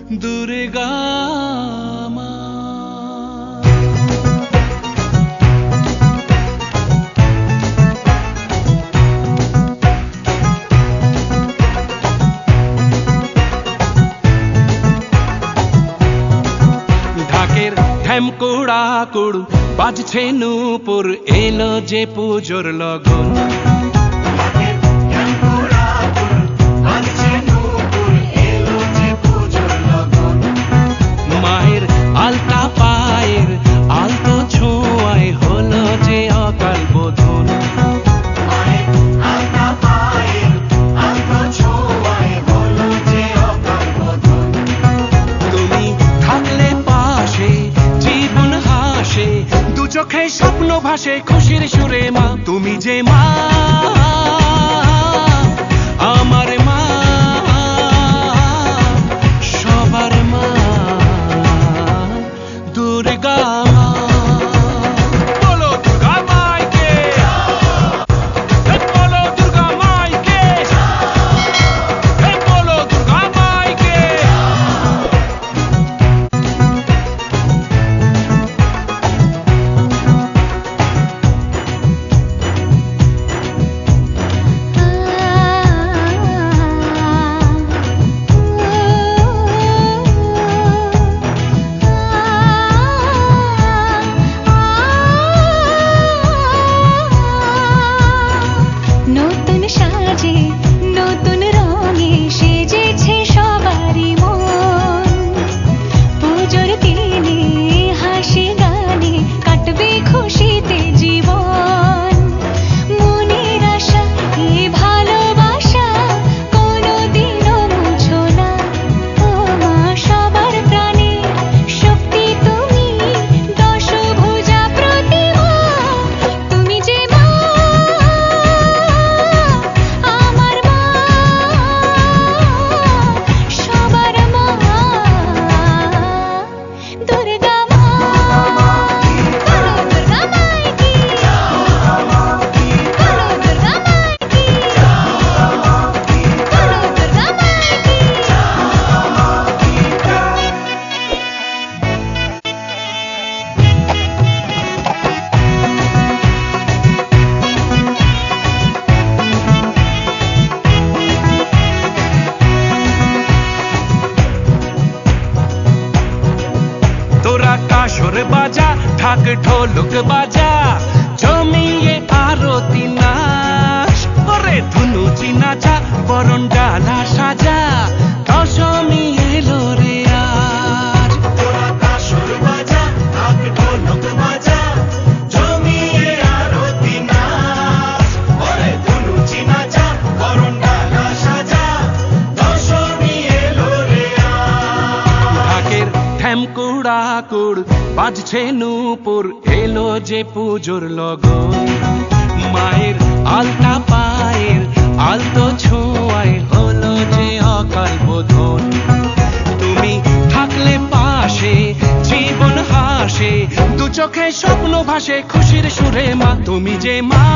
দুর্গা মা। ঢাকের ঢ্যামকুড়া কুড় বাজছে নূপুর, এলো যে পুজোর লগন। মায়ের আলতা পায়ের আলতো ছোঁয়ায় হলো যে অকাল বোধন। তুমি থাকলে পাশে জীবন হাসে, দু চোখে স্বপ্ন ভাসে খুশির সুরে মা। তুমি যে মা, আমার মা, সবার মা, দুর্গা মা। বলো দুর্গা মাইকে, বলো দুর্গা মাইকে, বলো দুর্গা মাইকে। নতুন সাজে নতুন রঙে সেজেছে সবারই মন। পুজোর দিনে হাসি গানে কাটবে খুশিতে জীবন। মনের আশা এই ভালোবাসা কোনোদিনও মুছো না। ও মা সবার প্রাণে শক্তি তুমি, দশভুজা প্রতিমা। তুমি যে মা, আমার মা, সবার মা, দুর্গা মা। বলো দুর্গা মাইকি, বলো দুর্গা মাইকি, বলো দুর্গা তোরা কাসর বাজা, ঢাক ঢোলক বাজা, জমিয়ে আরতি নাচ। ওরে ধুনুচি নাচা, বরণ ডালা সাজা, দশমী এলো রে আজ। তোরা কাসর বাজা, ঢাক ঢোলক বাজা, জমিয়ে আরতি নাচ। ওরে ধুনুচি নাচা, বরণ ডালা সাজা, দশমী এলো রে আজ। ঢাকের ঢ্যামকুড়া কুড় বাজছে নূপুর, এলো যে পুজোর লগন। মায়ের আলতা পায়ের আলতো ছোঁয়ায় হলো যে অকাল বোধন। তুমি থাকলে পাশে জীবন হাসে, দু চোখে স্বপ্ন ভাসে খুশির সুরে মা। তুমি যে মা,